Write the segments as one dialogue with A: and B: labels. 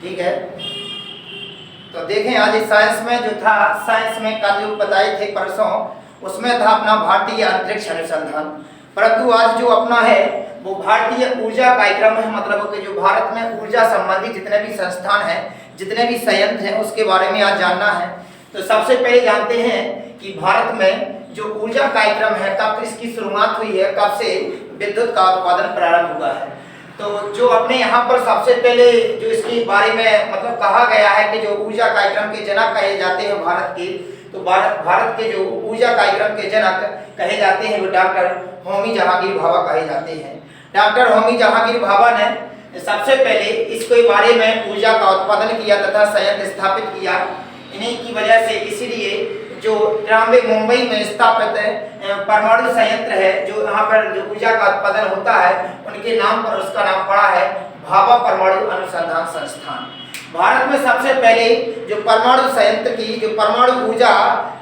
A: ठीक है। तो देखें आज इस साइंस में जो था, साइंस में कल जो बताए थे परसों, उसमें था अपना भारतीय अंतरिक्ष अनुसंधान। परंतु आज जो अपना है वो भारतीय ऊर्जा कार्यक्रम है, मतलब कि जो भारत में ऊर्जा संबंधी जितने भी संस्थान हैं, जितने भी संयंत्र हैं, उसके बारे में आज जानना है। तो सबसे पहले जानते हैं कि भारत में जो ऊर्जा कार्यक्रम है कब इसकी शुरुआत हुई है, कब से विद्युत का उत्पादन प्रारंभ हुआ है। तो जो अपने यहाँ पर सबसे पहले जो इसके बारे में मतलब कहा गया है कि जो ऊर्जा कार्यक्रम के जनक कहे जाते हैं भारत के, तो भारत के जो ऊर्जा कार्यक्रम के जनक कहे जाते हैं वो डॉक्टर होमी जहांगीर भाभा कहे जाते हैं। डॉक्टर होमी जहांगीर भाभा ने सबसे पहले इसके बारे में ऊर्जा का उत्पादन किया तथा संयंत्र स्थापित किया। इन्हीं की वजह से इसीलिए जो ट्राम्बे मुंबई में स्थापित परमाणु संयंत्र है, जो यहाँ पर जो ऊर्जा का उत्पादन होता है, उनके नाम पर उसका नाम पड़ा है भाभा परमाणु अनुसंधान संस्थान। भारत में सबसे पहले जो परमाणु संयंत्र की, जो परमाणु ऊर्जा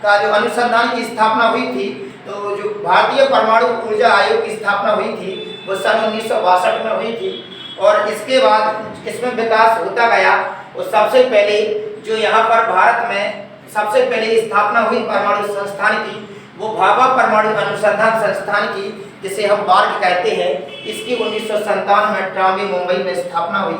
A: का जो अनुसंधान की स्थापना हुई थी, तो जो भारतीय परमाणु ऊर्जा आयोग की स्थापना हुई थी वो सन 1962 में हुई थी। और इसके बाद इसमें विकास होता गया। और सबसे पहले जो यहाँ पर भारत में सबसे पहले स्थापना हुई परमाणु संस्थान की, वो भाभा परमाणु अनुसंधान संस्थान की, जिसे हम बार्क कहते हैं, इसकी 1957 में ट्राम्बे मुंबई में स्थापना हुई।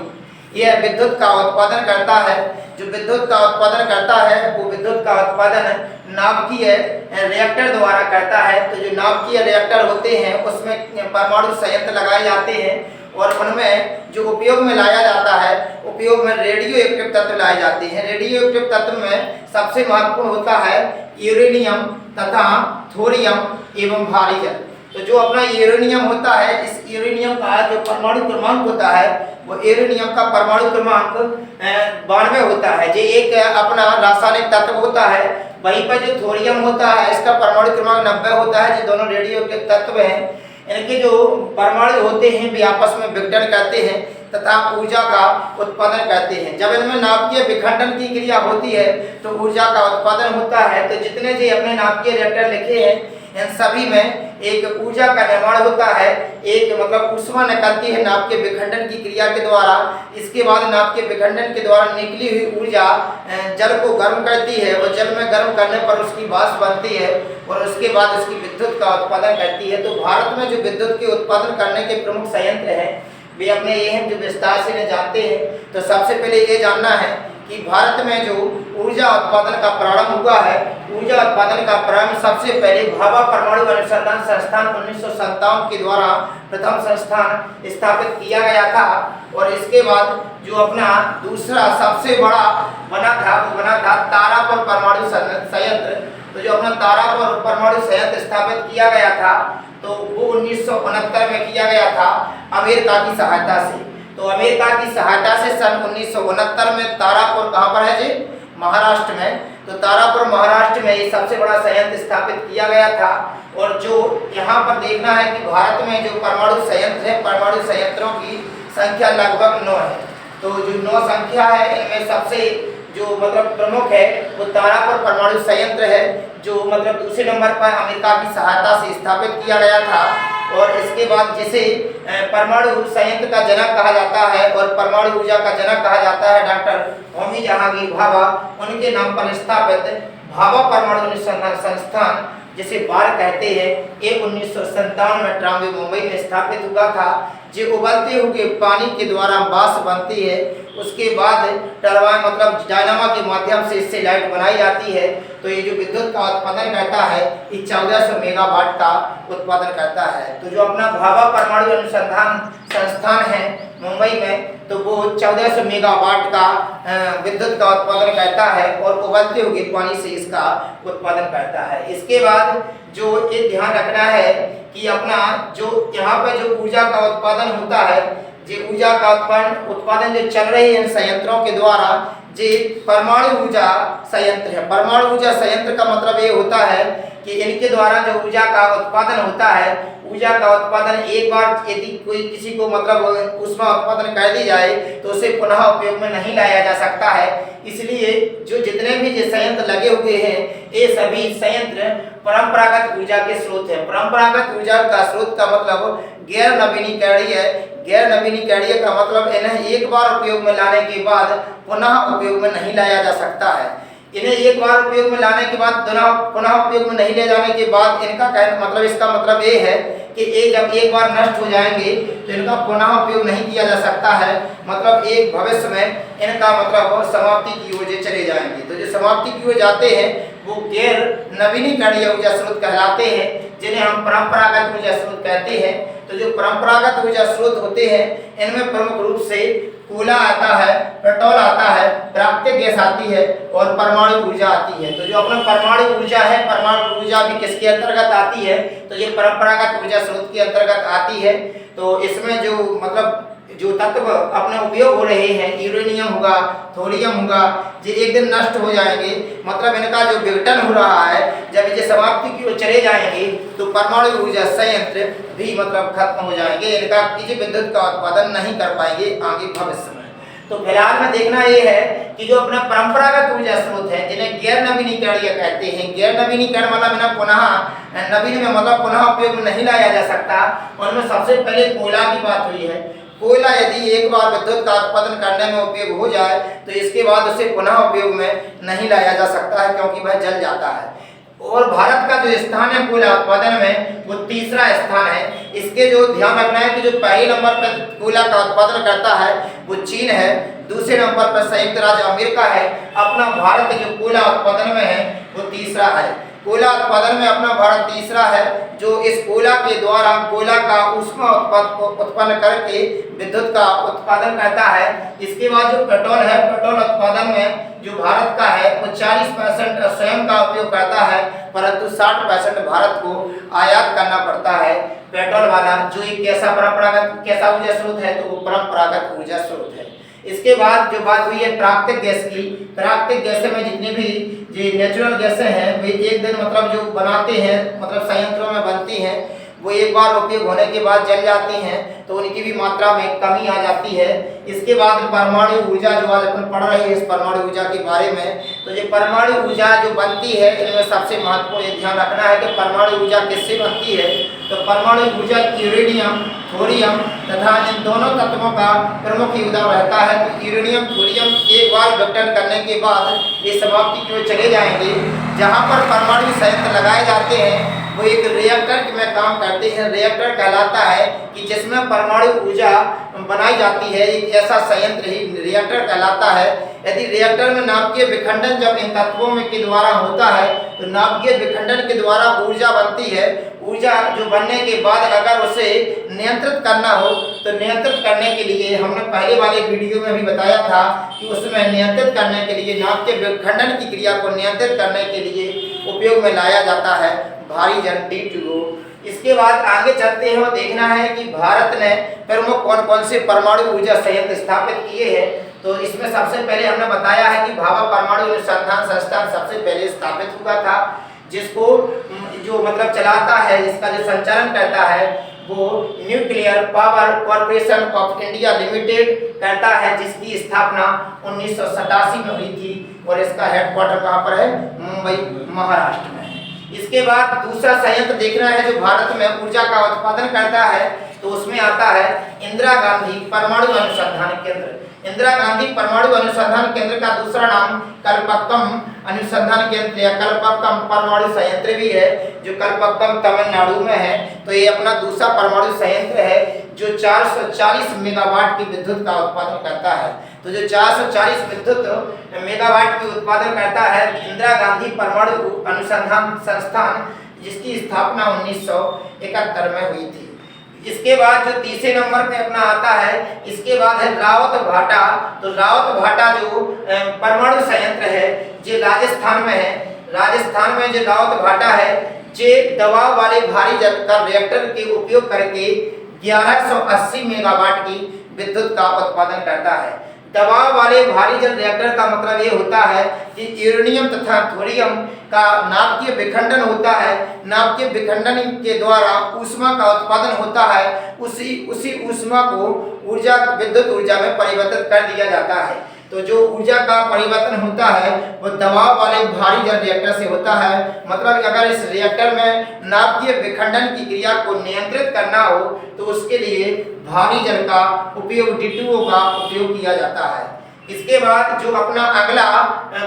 A: यह विद्युत का उत्पादन करता है। जो विद्युत का उत्पादन करता है वो विद्युत का उत्पादन नाभिकीय रिएक्टर द्वारा करता है। तो जो नाभिकीय रिएक्टर होते हैं उसमें परमाणु संयंत्र लगाए जाते हैं और उनमें जो उपयोग में लाया जाता है, उपयोग में रेडियो एक्टिव तत्व लाए जाते हैं। रेडियो एक्टिव तत्व में सबसे महत्वपूर्ण होता है यूरेनियम तथा थोरियम एवं भारी जल। तो जो अपना यूरेनियम होता है, इस यूरेनियम का जो परमाणु क्रमांक होता है वो यूरेनियम का परमाणु क्रमांक 92 होता है, जो एक अपना रासायनिक तत्व होता है। वहीं पर जो थोरियम होता है इसका परमाणु क्रमांक 90 होता है, जो दोनों रेडियो के तत्व हैं। इनके जो परमाणु होते हैं वे आपस में विघटन करते हैं तथा ऊर्जा का उत्पादन करते हैं। जब इनमें नाभिकीय विखंडन की क्रिया होती है तो ऊर्जा का उत्पादन होता है। तो जितने जो अपने नाभिकीय रिएक्टर लिखे हैं इन सभी में एक ऊर्जा का निर्माण होता है। एक मतलब ऊष्मा निकलती है नाभिकीय विखंडन की क्रिया के द्वारा। इसके बाद नाभिकीय विखंडन के द्वारा निकली हुई ऊर्जा जल को गर्म करती है और जल में गर्म करने पर उसकी वाष्प बनती है और उसके बाद उसकी विद्युत का उत्पादन करती है। तो भारत में जो विद्युत के उत्पादन करने के प्रमुख संयंत्र हैं वे अपने ये हैं जो विस्तार से जानते हैं। तो सबसे पहले ये जानना है कि भारत में जो ऊर्जा उत्पादन का प्रारंभ हुआ है, ऊर्जा उत्पादन का प्रारंभ सबसे पहले भाभा परमाणु अनुसंधान संस्थान 1957 के द्वारा प्रथम संस्थान स्थापित किया गया था। और इसके बाद जो अपना दूसरा सबसे बड़ा बना था वो बना था तारापुर परमाणु संयंत्र। तो जो अपना तारापुर परमाणु संयंत्र स्थापित किया गया था तो वो 1969 में किया गया था अमेरिका की सहायता से। तो अमेरिका की सहायता से सन 1969 में तारापुर कहाँ पर है जी? महाराष्ट्र में। तो तारापुर महाराष्ट्र में ये सबसे बड़ा संयंत्र स्थापित किया गया था। और जो यहाँ पर देखना है कि भारत में जो परमाणु संयंत्र है, परमाणु संयंत्रों की संख्या लगभग 9 है। तो जो 9 संख्या है इनमें सबसे जो मतलब प्रमुख है वो तारापुर परमाणु संयंत्र है, जो मतलब दूसरे नंबर पर अमेरिका की सहायता से स्थापित किया गया था। और इसके बाद जिसे परमाणु संयंत्र का जनक कहा जाता है और परमाणु ऊर्जा का जनक कहा जाता है डॉक्टर होमी जहांगीर भाभा, उनके नाम पर स्थापित भाभा परमाणु अनुसंधान संस्थान, जिसे बार कहते हैं, ये 1957 में ट्राम्बे मुंबई में स्थापित हुआ था। जो उबलते हुए पानी के द्वारा वाष्प बनती है, उसके बाद टरबाइन मतलब डायनामा के माध्यम से इससे लाइट बनाई जाती है। तो ये जो विद्युत का उत्पादन करता है ये 1400 मेगावाट का उत्पादन करता है। तो जो अपना भाभा परमाणु अनुसंधान संस्थान है मुंबई में, तो वो 1400 मेगावाट का विद्युत का उत्पादन करता है और उबलते हुए पानी से इसका उत्पादन करता है। इसके बाद जो ये ध्यान रखना है कि अपना जो यहाँ पे जो ऊर्जा का उत्पादन होता है, जो ऊर्जा का उत्पादन जो चल रही है संयंत्रों के द्वारा, जो परमाणु ऊर्जा संयंत्र है। परमाणु ऊर्जा संयंत्र का मतलब ये होता है कि इनके द्वारा जो ऊर्जा का उत्पादन होता है, ऊर्जा का उत्पादन एक बार यदि कोई किसी को मतलब ऊष्मा उत्पादन कर दी जाए तो उसे पुनः उपयोग में नहीं लाया जा सकता है। इसलिए जो जितने भी जो संयंत्र लगे हुए हैं ये सभी संयंत्र परंपरागत ऊर्जा के स्रोत हैं। परंपरागत ऊर्जा का स्रोत का मतलब गैर नवीनीकरणीय। गैर नवीनीकरणीय का मतलब इन्हें एक बार उपयोग में लाने के बाद पुनः उपयोग में नहीं लाया जा सकता है। इन्हें एक बार उपयोग में लाने के बाद पुनः उपयोग में नहीं ले जाने के बाद इनका मतलब इसका मतलब ये है कि जब एक बार नष्ट हो जाएंगे तो इनका पुनः उपयोग नहीं किया जा सकता है। मतलब एक भविष्य में इनका मतलब समाप्ति की ओर चले जाएंगे। तो जो समाप्ति की ओर जाते हैं वो गैर नवीनीकरणीय ऊर्जा स्रोत कहलाते हैं, जिन्हें हम परंपरागत ऊर्जा स्रोत कहते हैं। तो जो परंपरागत ऊर्जा स्रोत होते हैं इनमें प्रमुख रूप से कोयला आता है, पेट्रोल आता है, प्राकृतिक गैस आती है और परमाणु ऊर्जा आती है। तो जो अपना परमाणु ऊर्जा है, परमाणु ऊर्जा भी किसके अंतर्गत आती है? तो ये परंपरागत ऊर्जा स्रोत के अंतर्गत आती है। तो इसमें जो मतलब जो तत्व अपने उपयोग हो रहे हैं, यूरेनियम होगा, थोरियम होगा, ये एक दिन नष्ट हो जाएंगे। मतलब इनका जो विघटन हो रहा है, जब ये समाप्ति की ओर चले जाएंगे तो परमाणु ऊर्जा संयंत्र भी मतलब खत्म हो जाएंगे। इनका विद्युत का उत्पादन नहीं कर पाएंगे आगे भविष्य में। तो फिलहाल में देखना ये है कि जो अपना परंपरागत ऊर्जा स्रोत है जिन्हें गैर नवीनीकरणीय कहते हैं, गैर नवीनीकरण मतलब बिना पुनः नवीन में मतलब पुनः उपयोग में नहीं लाया जा सकता। उनमें सबसे पहले कोयला की बात हुई है। कोयला यदि एक बार विद्युत का उत्पादन करने में उपयोग हो जाए तो इसके बाद उसे पुनः उपयोग में नहीं लाया जा सकता है, क्योंकि वह जल जाता है। और भारत का जो स्थान है कोयला उत्पादन में वो तीसरा स्थान है। इसके जो ध्यान रखना है कि जो पहले नंबर पर कोयला का उत्पादन करता है वो चीन है, दूसरे नंबर पर संयुक्त राज्य अमेरिका है। अपना भारत जो कोयला उत्पादन में है वो तीसरा है। कोयला उत्पादन में अपना भारत तीसरा है, जो इस कोयला के द्वारा कोयला का ऊष्मा उत्पन्न करके विद्युत का उत्पादन करता है। इसके बाद जो पेट्रोल है, पेट्रोल उत्पादन में जो भारत का है वो 40% स्वयं का उपयोग करता है, परंतु 60% भारत को आयात करना पड़ता है पेट्रोल वाला। जो एक कैसा ऊर्जा स्रोत है? तो वो परंपरागत ऊर्जा स्रोत है। इसके बाद जो बात हुई है प्राकृतिक गैस की, प्राकृतिक गैसें में जितनी भी जो नेचुरल गैसें हैं वे एक दिन मतलब जो बनाते हैं मतलब संयंत्रों में बनती हैं, वो एक बार उपयोग होने के बाद जल जाती हैं, तो उनकी भी मात्रा में कमी आ जाती है। इसके बाद परमाणु ऊर्जा जो आज अपन पढ़ रहे हैं इस परमाणु ऊर्जा के बारे में, तो ये परमाणु ऊर्जा जो बनती है इनमें सबसे महत्वपूर्ण ये ध्यान रखना है कि परमाणु ऊर्जा किससे बनती है? तो परमाणु ऊर्जा यूरेनियम, थोरियम तथा इन दोनों तत्वों का प्रमुख योगदान रहता है। तो यूरेनियम, थोरियम एक बार विघटन करने के बाद ये समाप्ति की ओर चले जाएंगे। जहाँ पर परमाणु संयंत्र लगाए जाते हैं वो एक रिएक्टर में काम करते हैं। रिएक्टर कहलाता है कि जिसमें परमाणु ऊर्जा बनाई जाती है, एक ऐसा संयंत्र ही रिएक्टर कहलाता है। यदि रिएक्टर में नाभिकीय विखंडन जब इन तत्वों में के द्वारा होता है तो नाभिकीय विखंडन के द्वारा ऊर्जा बनती है। ऊर्जा जो बनने के बाद अगर उसे नियंत्रित करना हो तो नियंत्रित करने के लिए हमने पहले वाले वीडियो में भी बताया था कि उसमें नियंत्रित करने के लिए नाभिकीय विखंडन की क्रिया को नियंत्रित करने के लिए उपयोग में लाया जाता है भारी जन D2O। इसके बाद आगे चलते हैं और देखना है कि भारत ने प्रमुख कौन कौन से परमाणु ऊर्जा संयंत्र स्थापित किए हैं। तो इसमें सबसे पहले हमने बताया है कि भाभा परमाणु अनुसंधान संस्थान सबसे पहले स्थापित हुआ था, जिसको जो मतलब चलाता है, इसका जो संचालन करता है वो nuclear power corporation of India limited करता है, जिसकी स्थापना 1987 में हुई थी और इसका हेडक्वार्टर कहाँ पर है? मुंबई, महाराष्ट्र में। इसके बाद दूसरा संयंत्र देखना है जो भारत में ऊर्जा का उत्पादन करता है, तो उसमें आता है इंदिरा गांधी परमाणु अनुसंधान केंद्र। इंदिरा गांधी परमाणु अनुसंधान केंद्र का दूसरा नाम कल्पक्कम अनुसंधान केंद्र या कल्पक्कम परमाणु संयंत्र भी है, जो कल्पक्कम तमिलनाडु में है। तो ये अपना दूसरा परमाणु संयंत्र है जो 440 मेगावाट की विद्युत का उत्पादन करता है। तो जो 440 विद्युत मेगावाट की उत्पादन करता है इंदिरा गांधी परमाणु अनुसंधान संस्थान, जिसकी स्थापना 1971 में हुई थी। इसके बाद जो तीसरे नंबर पे अपना आता है, इसके बाद है रावत भाटा। तो रावत भाटा जो परमाणु संयंत्र है जो राजस्थान में है। राजस्थान में जो रावत भाटा है जो दबाव वाले भारी जल का रिएक्टर के उपयोग करके 1180 मेगावाट की विद्युत का उत्पादन करता है। दबाव वाले भारी जल रिएक्टर का मतलब ये होता है कि यूरेनियम तथा थोरियम का नाभिकीय विखंडन होता है। नाभिकीय विखंडन के द्वारा ऊष्मा का उत्पादन होता है। उसी ऊष्मा को विद्युत ऊर्जा में परिवर्तित कर दिया जाता है। तो जो ऊर्जा का परिवर्तन होता है वो दबाव वाले भारी जल रिएक्टर से होता है। मतलब अगर इस रिएक्टर में नाभिकीय विखंडन की क्रिया को नियंत्रित करना हो तो उसके लिए भारी जल का उपयोग D2O का उपयोग किया जाता है। इसके बाद जो अपना अगला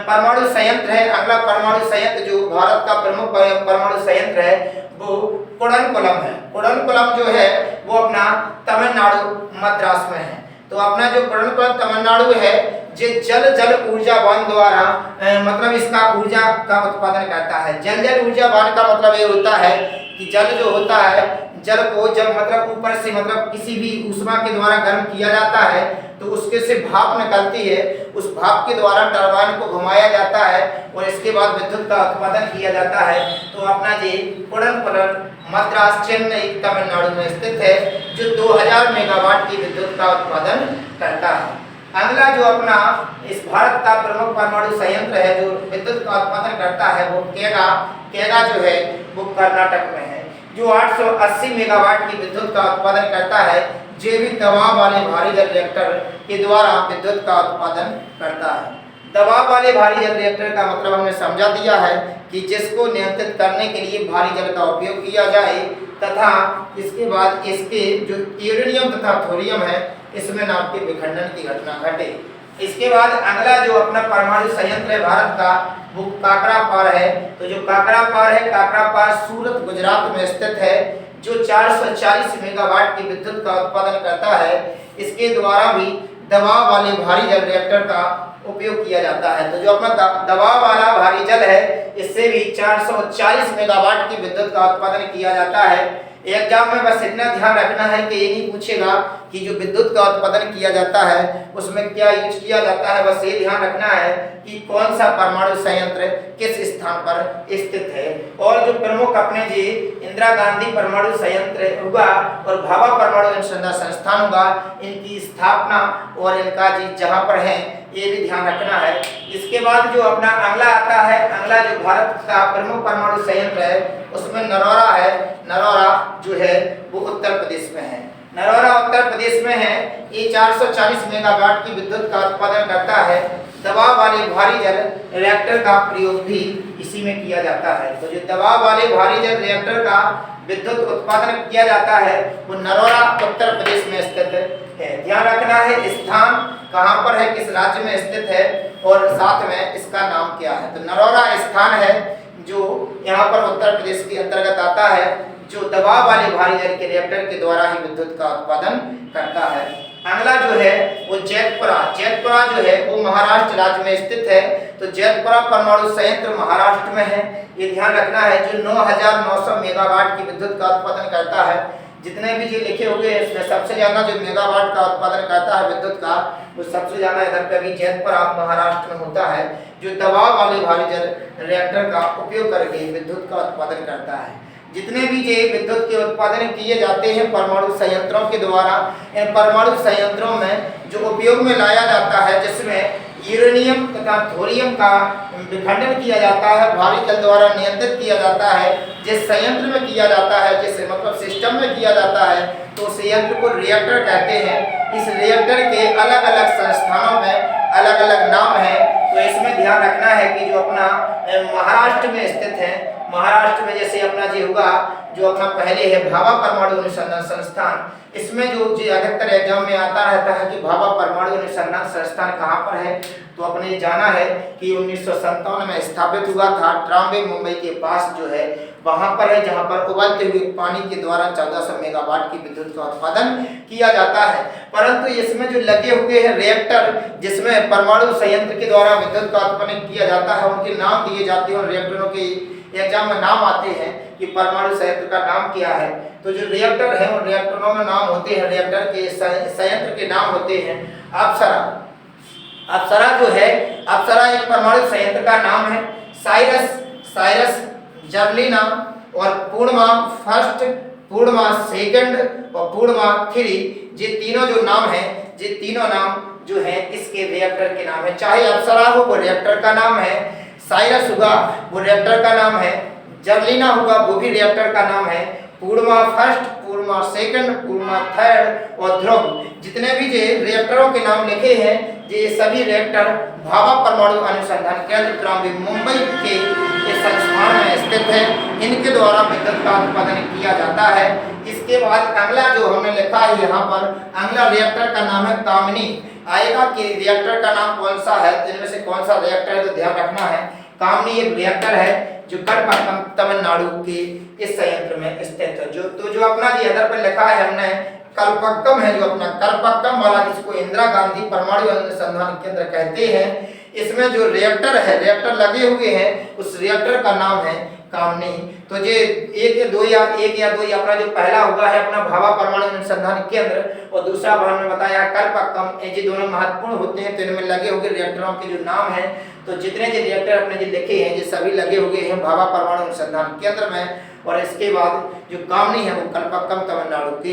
A: परमाणु संयंत्र है, अगला परमाणु संयंत्र जो भारत का प्रमुख परमाणु संयंत्र है वो कुडनकुलम है। कुडनकुलम जो है वो अपना तमिलनाडु मद्रास में है। तो अपना जो कुडनकुलम तमिलनाडु है ये जल ऊर्जावान द्वारा मतलब इसका ऊर्जा का उत्पादन करता है। जल ऊर्जावान का मतलब ये होता है कि जल जो होता है, जल को जब मतलब ऊपर से मतलब किसी भी ऊष्मा के द्वारा गर्म किया जाता है तो उसके से भाप निकलती है, उस भाप के द्वारा टरबाइन को घुमाया जाता है और इसके बाद विद्युत का उत्पादन किया जाता है। तो अपना ये कुडनकुलम मद्रास चेन्नई तमिलनाडु में स्थित है जो 2000 मेगावाट की विद्युत का उत्पादन करता है। अगला जो अपना इस भारत का प्रमुख परमाणु संयंत्र है जो विद्युत का उत्पादन करता है वो केगा जो है वो कर्नाटक में है जो 880 मेगावाट की विद्युत का उत्पादन करता है। जैविक दबाव वाले भारी जल रिएक्टर के द्वारा विद्युत का उत्पादन करता है। दबाव वाले भारी जल रिएक्टर का मतलब हमने समझा दिया है कि जिसको नियंत्रित करने के लिए भारी जल का उपयोग किया जाए तथा इसके बाद इसके जो यूरेनियम तथा थोरियम है इसमें नाभिकीय विखंडन की घटना घटे। इसके बाद अगला जो अपना परमाणु संयंत्र है भारत का वो काकरापार है। तो जो काकरापार है, काकरापार सूरत गुजरात में स्थित है जो 440 मेगावाट की विद्युत का उत्पादन करता है। इसके द्वारा भी दबाव वाले भारी जल रिएक्टर का उपयोग किया जाता है। तो जो अपना दबाव वाला भारी जल है इससे भी 440 मेगावाट की विद्युत का उत्पादन किया जाता है। एग्जाम में बस इतना ध्यान रखना है कि ये नहीं पूछेगा कि जो विद्युत का उत्पादन किया जाता है उसमें क्या यूज किया जाता है, बस ये ध्यान रखना है कि कौन सा परमाणु संयंत्र किस स्थान पर स्थित है। और जो प्रमुख अपने जी इंदिरा गांधी परमाणु संयंत्र होगा और भाभा परमाणु अनुसंधान संस्थान होगा, इनकी स्थापना और इनका जी जहाँ पर है ये भी ध्यान रखना है। इसके बाद जो अपना अगला आता है, अगला जो भारत का प्रमुख परमाणु संयंत्र है उसमें नरौरा है। नरौरा जो है वो उत्तर प्रदेश में है। नरौरा उत्तर प्रदेश में है। ये 440 मेगावाट की विद्युत का उत्पादन करता है। दबाव वाले भारी जल रिएक्टर का प्रयोग भी इसी में किया जाता है। तो जो दबाव वाले भारी जल रिएक्टर का विद्युत उत्पादन किया जाता है वो नरौरा उत्तर प्रदेश में स्थित है। ध्यान रखना है स्थान कहाँ पर है, किस राज्य में स्थित है और साथ में इसका नाम क्या है। तो नरौरा स्थान है जो यहाँ पर उत्तर प्रदेश के अंतर्गत आता है जो दबाव वाले भारी जल के रिएक्टर के द्वारा ही विद्युत का उत्पादन करता है। अगला जो है वो जैतपुरा। जैतपुरा जो है वो महाराष्ट्र राज्य में स्थित है। तो जैतपुरा परमाणु संयंत्र महाराष्ट्र में है। ये ध्यान रखना है जो 9900 मेगावाट की विद्युत का उत्पादन करता है। जितने भी जो लिखे हुए हैं इसमें सबसे ज्यादा जो मेगावाट का उत्पादन करता है विद्युत का वो सबसे ज्यादा इधर पे भी जैतपुरा महाराष्ट्र में होता है जो दबाव वाले भारी जल रिएक्टर का उपयोग करके विद्युत का उत्पादन करता है। जितने भी जो विद्युत के उत्पादन किए जाते हैं परमाणु संयंत्रों के द्वारा, इन परमाणु संयंत्रों में जो उपयोग में लाया जाता है जिसमें यूरेनियम तथा थोरियम का विखंडन किया जाता है, भारी जल द्वारा नियंत्रित किया जाता है। जिस संयंत्र में किया जाता है, जिस मतलब सिस्टम में किया जाता है तो संयंत्र को रिएक्टर कहते हैं। इस रिएक्टर के अलग अलग संस्थानों में अलग अलग नाम है। तो इसमें ध्यान रखना है कि जो अपना महाराष्ट्र में स्थित है, महाराष्ट्र में जैसे अपना जी होगा जो अपना पहले है भाभा परमाणु अनुसंधान संस्थान। इसमें जो अधिकतर एग्जाम में आता रहता है कि भाभा परमाणु अनुसंधान संस्थान कहाँ पर है, तो अपने जाना है कि 1957 में स्थापित हुआ था। ट्राम्बे मुंबई के पास जो है वहाँ पर है जहाँ पर उबलते हुए पानी के द्वारा 1400 मेगावाट की विद्युत का उत्पादन किया जाता है। परंतु इसमें जो लगे हुए हैं रिएक्टर जिसमें परमाणु संयंत्र के द्वारा विद्युत का उत्पादन किया जाता है उनके नाम दिए जाते हैं और रिएक्टरों के एग्जाम में नाम आते हैं कि परमाणु संयंत्र का नाम क्या है। तो जो रिएक्टर है उन रिएक्टरों में नाम होते हैं, रिएक्टर के संयंत्र के नाम होते हैं अप्सरा। अप्सरा जो है, अप्सरा एक परमाणु संयंत्र का नाम है। साइरस, जर्लिना और पूर्णिमा फर्स्ट, पूर्णिमा सेकंड और पूर्णिमा 3, ये तीनों जो नाम है, ये तीनों नाम जो है इसके रिएक्टर के नाम है। चाहे अप्सरा हो वो रिएक्टर का नाम है, साइरस होगा वो रिएक्टर का नाम है, जर्लिना होगा वो भी रिएक्टर का नाम है, पूर्णिमा फर्स्ट, पूर्णिमा सेकंड, पूर्णिमा थर्ड और ध्रुव, जितने भी जो रिएक्टरों के नाम लिखे हैं ये सभी रिएक्टर भाभा परमाणु अनुसंधान केंद्र त्रांबी मुंबई के इस संस्थान में स्थित है। इनके द्वारा विद्युत का उत्पादन किया जाता है। इसके बाद अगला जो हमने लिखा है यहाँ पर, अगला रिएक्टर का नाम है कामिनी। आएगा कि रिएक्टर का नाम कौन सा है, इनमें से कौन सा रिएक्टर है तो ध्यान रखना है। कामिनी एक रिएक्टर है जो कड़पक्कम तमिलनाडु के इस संयंत्र में स्थित है। जो अपना जी इधर पर लिखा है हमने कलपक्कम है, जो अपना कलपक्कम वाला जिसको इंदिरा गांधी परमाणु अनुसंधान केंद्र कहते हैं, इसमें जो रिएक्टर है, रिएक्टर लगे हुए हैं, उस रिएक्टर का नाम है कामिनी। तो ये एक या दो अपना जो पहला हुआ है अपना भाभा परमाणु अनुसंधान केंद्र और दूसरा हमने बताया कलपक्कम, ये दोनों महत्वपूर्ण होते हैं। तो इनमें लगे हुए रिएक्टरों के जो नाम है, तो जितने जो रिएक्टर अपने जो लिखे हैं ये सभी लगे हुए हैं भाभा परमाणु अनुसंधान केंद्र में। और इसके बाद जो कामिनी है वो कलपक्कम तमिलनाडु के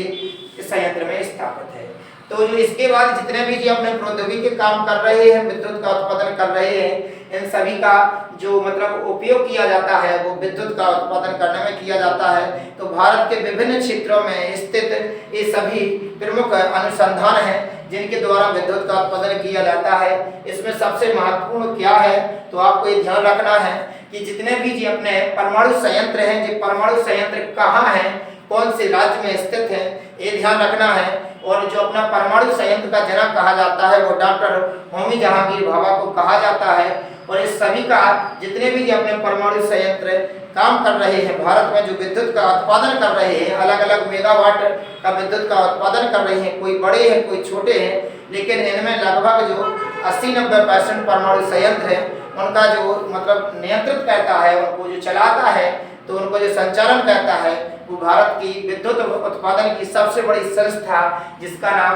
A: संयंत्र में स्थापित है। तो जो इसके बाद जितने भी जो अपने प्रौद्योगिकी के काम कर रहे हैं, विद्युत का उत्पादन कर रहे हैं, इन सभी का जो मतलब उपयोग किया जाता है वो विद्युत का उत्पादन करने में किया जाता है। तो भारत के विभिन्न क्षेत्रों में स्थित ये सभी प्रमुख अनुसंधान हैं जिनके द्वारा विद्युत का उत्पादन किया जाता है। इसमें सबसे महत्वपूर्ण क्या है तो आपको ये ध्यान रखना है कि जितने भी जी अपने परमाणु संयंत्र हैं, जो परमाणु संयंत्र कहाँ हैं, कौन से राज्य में स्थित है, ये ध्यान रखना है। और जो अपना परमाणु संयंत्र का जनक कहा जाता है वो डॉक्टर होमी जहांगीर भाभा को कहा जाता है। और इस सभी का जितने भी अपने परमाणु संयंत्र काम कर रहे हैं, भारत में जो विद्युत का उत्पादन कर रहे हैं, अलग अलग मेगावाट का विद्युत का उत्पादन कर रहे हैं, कोई बड़े हैं कोई छोटे हैं, लेकिन इनमें लगभग जो 80-90% परमाणु संयंत्र है उनका जो मतलब नियंत्रित करता है, उनको जो चलाता है, तो उनको जो संचालन करता है वो भारत की विद्युत उत्पादन की सबसे बड़ी संस्था, जिसका नाम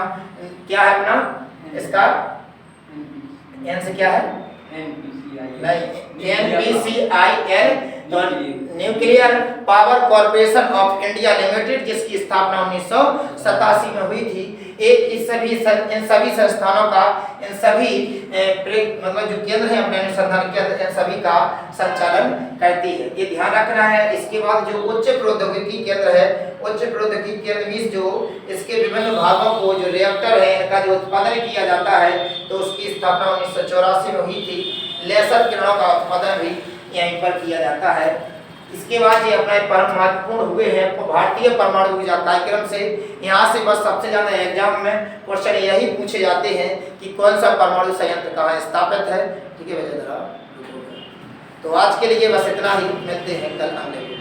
A: क्या है अपना, इसका एन से क्या है NPCIL, तो nuclear power corporation of India limited, जिसकी स्थापना 1987 में हुई थी। इन सभी संस्थानों का, इन सभी मतलब जो केंद्र है अपने अनुसंधान केंद्र, इन सभी का संचालन करती है, ये ध्यान रखना है। इसके बाद जो उच्च प्रौद्योगिकी केंद्र है, उच्च प्रौद्योगिकी केंद्र में जो इसके विभिन्न भागों को जो रिएक्टर है इनका जो उत्पादन किया जाता है, तो उसकी स्थापना 1984 में हुई थी। लेजर किरणों का उत्पादन भी यहीं पर किया जाता है। इसके बाद ये अपना परम महत्वपूर्ण हुए हैं भारतीय परमाणु ऊर्जा कार्यक्रम से। यहाँ से बस सबसे ज़्यादा एग्जाम में क्वेश्चन यही पूछे जाते हैं कि कौन सा परमाणु संयंत्र कहाँ स्थापित है। ठीक है भैया, तो आज के लिए बस इतना ही, मिलते हैं कल अगले।